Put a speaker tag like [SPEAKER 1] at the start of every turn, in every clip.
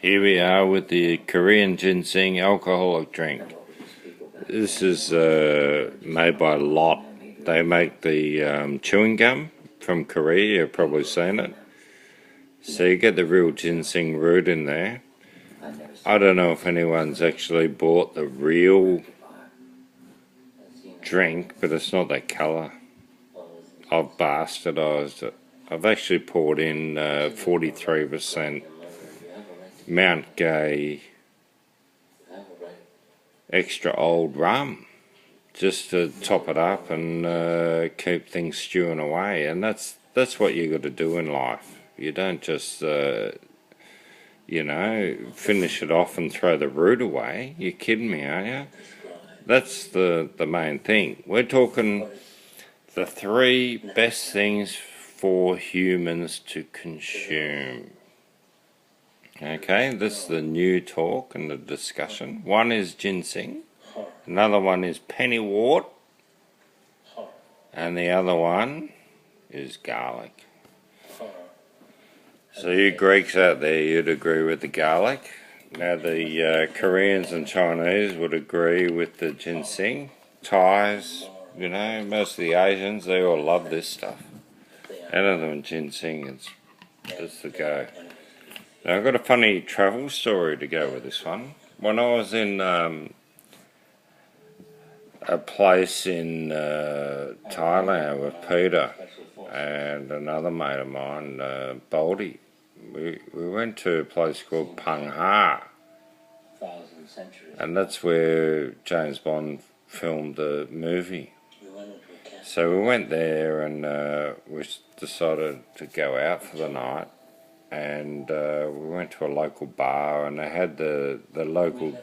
[SPEAKER 1] Here we are with the Korean ginseng alcoholic drink. This is made by Lotte. They make the chewing gum from Korea. You've probably seen it. So you get the real ginseng root in there. I don't know if anyone's actually bought the real drink, but it's not that colour. I've bastardised it. I've actually poured in 43% Mount Gay extra old rum just to top it up and keep things stewing away. And that's what you got to do in life. You don't just finish it off and throw the root away. You're kidding me, are you? That's the main thing. We're talking the 3 best things for humans to consume. Okay, this is the new talk and the discussion. One is ginseng, another one is pennywort, and the other one is garlic. So you Greeks out there, you'd agree with the garlic. Now the Koreans and Chinese would agree with the ginseng. Thais, most of the Asians, they all love this stuff. Anything ginseng, it's the go. Now I've got a funny travel story to go with this one. When I was in a place in Thailand with Peter and another mate of mine, Baldy, we went to a place called Phang Ha, and that's where James Bond filmed the movie. So we went there and we decided to go out for the night. And we went to a local bar, and they had the local,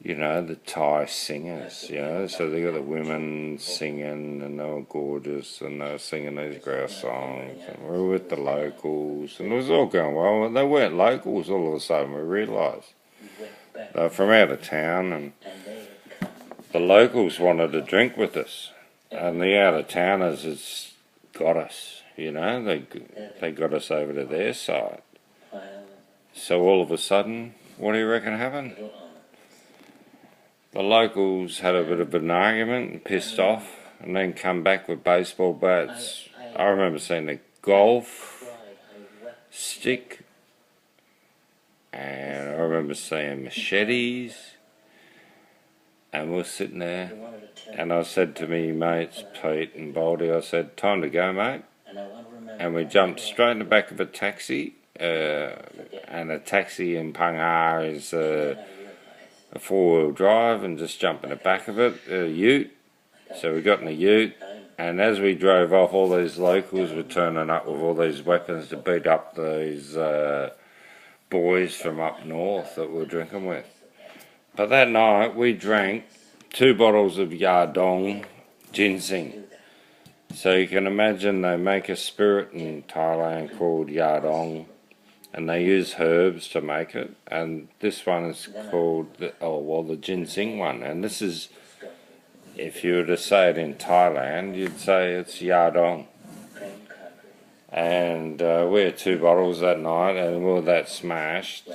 [SPEAKER 1] the Thai singers, so they got the women singing, and they were gorgeous, and they were singing these grouse songs, and we were with the locals, and it was all going well. They weren't locals all of a sudden, we realised. They were from out of town, and the locals wanted to drink with us, and the out-of-towners has got us. They got us over to their side. So all of a sudden, what do you reckon happened? The locals had a bit of an argument and pissed off, and then come back with baseball bats. I remember seeing a golf stick, and I remember seeing machetes, and we were sitting there, and I said to me mates, Pete and Baldy, I said, time to go, mate. And we jumped straight in the back of a taxi, and a taxi in Phang Ha is a 4-wheel drive, and just jumped in the back of it, a ute. So we got in a ute, and as we drove off, all these locals were turning up with all these weapons to beat up these boys from up north that we were drinking with. But that night we drank 2 bottles of Yardong ginseng. So you can imagine they make a spirit in Thailand called Yardong, and they use herbs to make it, and this one is called the ginseng one, and this is, if you were to say it in Thailand, you'd say it's Yardong. And we had 2 bottles that night, and we were that smashed.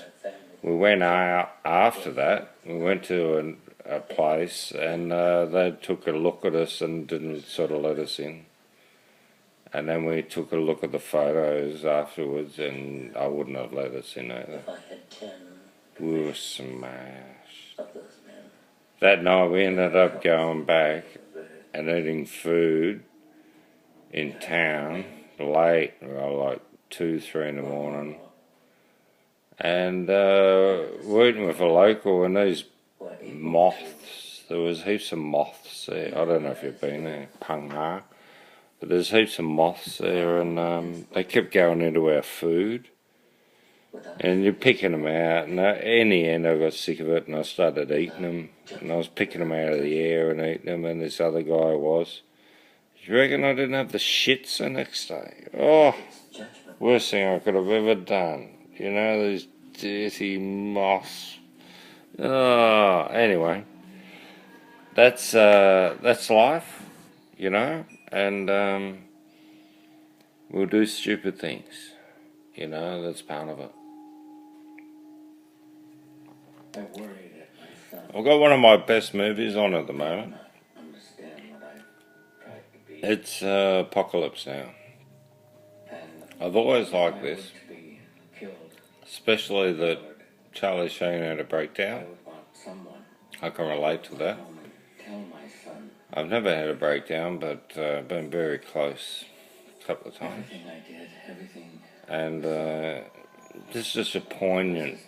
[SPEAKER 1] We went out after that, we went to a place, and they took a look at us and didn't sort of let us in. And then we took a look at the photos afterwards, and I wouldn't have let us in either. We were smashed. That night we ended up going back and eating food in town late, like 2, 3 in the morning. And we're eating with a local, and these moths, there was heaps of moths there. I don't know if you've been there, Phang Ha. But there's heaps of moths there, and they kept going into our food. And you're picking them out, and in the end I got sick of it, and I started eating them. And I was picking them out of the air and eating them, and this other guy was. Do you reckon I didn't have the shits the next day? Oh, worst thing I could have ever done. These dirty moths. Oh, anyway. That's life, and we'll do stupid things, that's part of it. I've got one of my best movies on at the moment. It's Apocalypse Now. I've always liked this, especially that Charlie Sheen had a breakdown. I can relate to that. I've never had a breakdown, but been very close a couple of times. And this is just a poignant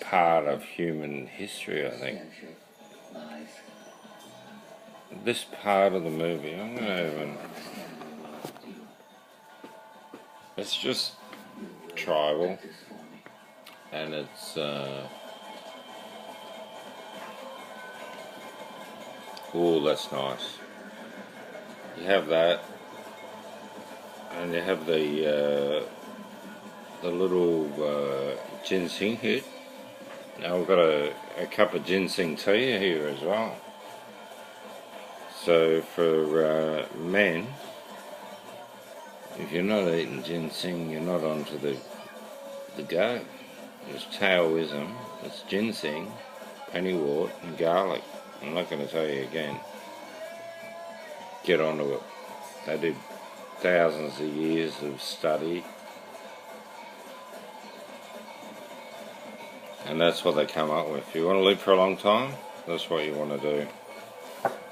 [SPEAKER 1] part of human history, I think. This part of the movie, I'm going to even... It's just tribal, and it's... Oh, that's nice. You have that, and you have the little ginseng here. Now we've got a cup of ginseng tea here as well. So for men, if you're not eating ginseng, you're not onto the go. It's Taoism, it's ginseng, pennywort and garlic. I'm not going to tell you again. Get onto it. They did thousands of years of study, and that's what they come up with. If you want to live for a long time, that's what you want to do.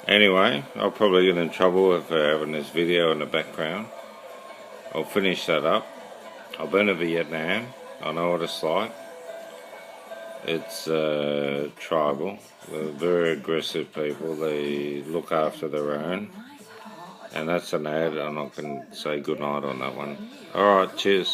[SPEAKER 1] Anyway, I'll probably get in trouble if having this video in the background. I'll finish that up. I've been to Vietnam. I know what it's like. It's tribal. They're very aggressive people. They look after their own. And that's an ad. I'm not going to say goodnight on that one. Alright, cheers.